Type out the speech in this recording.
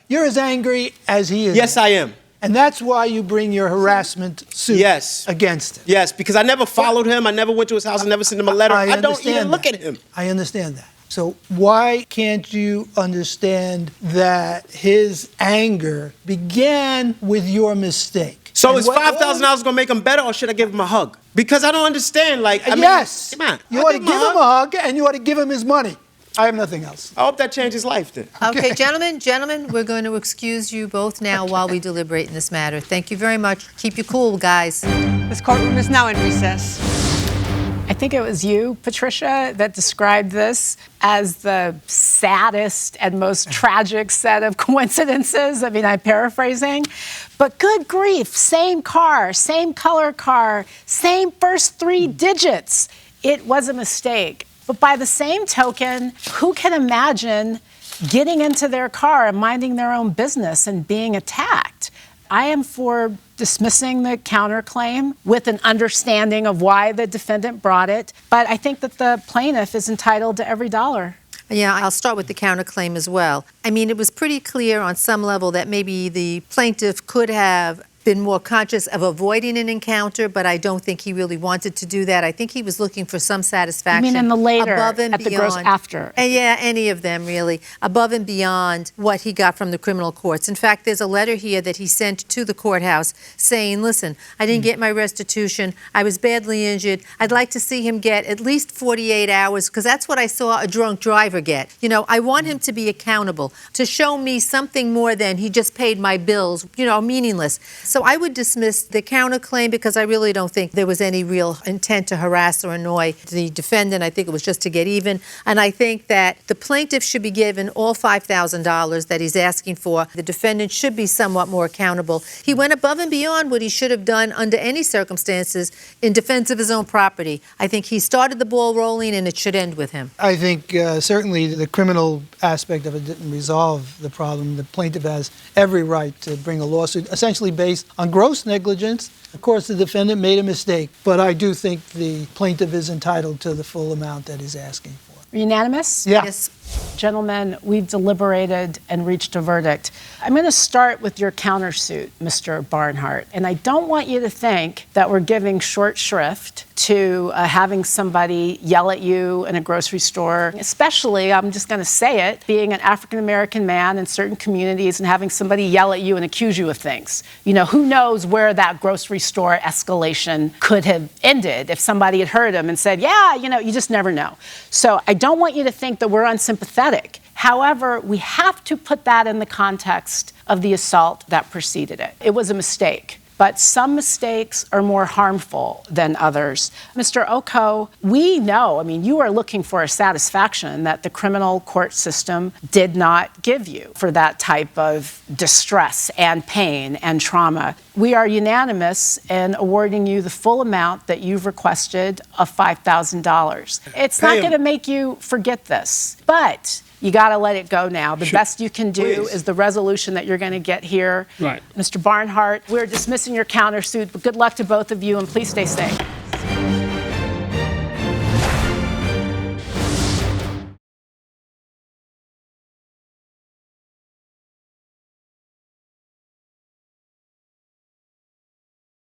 you're as angry as he is. Yes, I am. And that's why you bring your harassment suit against him. Yes, because I never followed him. I never went to his house. I never sent him a letter. I don't even look at him. I understand that. So why can't you understand that his anger began with your mistake? So is $5,000 going to make him better, or should I give him a hug? Because I don't understand. Like, I mean, come on. You ought to give him a hug, and you ought to give him his money. I have nothing else. I hope that changes his life then. Okay, gentlemen, we're going to excuse you both now while we deliberate in this matter. Thank you very much. Keep you cool, guys. This courtroom is now in recess. I think it was you, Patricia, that described this as the saddest and most tragic set of coincidences. I mean, I'm paraphrasing. But good grief, same car, same color car, same first 3 digits. It was a mistake. But by the same token, who can imagine getting into their car and minding their own business and being attacked? I am for dismissing the counterclaim with an understanding of why the defendant brought it. But I think that the plaintiff is entitled to every dollar. Yeah, I'll start with the counterclaim as well. I mean, it was pretty clear on some level that maybe the plaintiff could have been more conscious of avoiding an encounter, but I don't think he really wanted to do that. I think he was looking for some satisfaction. You mean in the later, above and at beyond, the gross after? Yeah, any of them really, above and beyond what he got from the criminal courts. In fact, there's a letter here that he sent to the courthouse saying, listen, I didn't get my restitution. I was badly injured. I'd like to see him get at least 48 hours, because that's what I saw a drunk driver get. You know, I want him to be accountable, to show me something more than he just paid my bills, you know, meaningless. So I would dismiss the counterclaim because I really don't think there was any real intent to harass or annoy the defendant. I think it was just to get even. And I think that the plaintiff should be given all $5,000 that he's asking for. The defendant should be somewhat more accountable. He went above and beyond what he should have done under any circumstances in defense of his own property. I think he started the ball rolling, and it should end with him. I think certainly the criminal aspect of it didn't resolve the problem. The plaintiff has every right to bring a lawsuit essentially based on gross negligence. Of course, the defendant made a mistake, but I do think the plaintiff is entitled to the full amount that he's asking for. Unanimous? Yeah. Yes. Gentlemen, we've deliberated and reached a verdict. I'm going to start with your countersuit, Mr. Barnhart. And I don't want you to think that we're giving short shrift to having somebody yell at you in a grocery store, especially, I'm just going to say it, being an African-American man in certain communities and having somebody yell at you and accuse you of things. You know, who knows where that grocery store escalation could have ended if somebody had heard him and said, yeah, you know, you just never know. So I don't want you to think that we're unsympathetic. However, we have to put that in the context of the assault that preceded it. It was a mistake. But some mistakes are more harmful than others. Mr. Oko, we know, I mean, you are looking for a satisfaction that the criminal court system did not give you for that type of distress and pain and trauma. We are unanimous in awarding you the full amount that you've requested of $5,000. It's not going to make you forget this, but you got to let it go now. The best you can do is the resolution that you're going to get here. Right. Mr. Barnhart, we're dismissing your countersuit, but good luck to both of you, and please stay safe.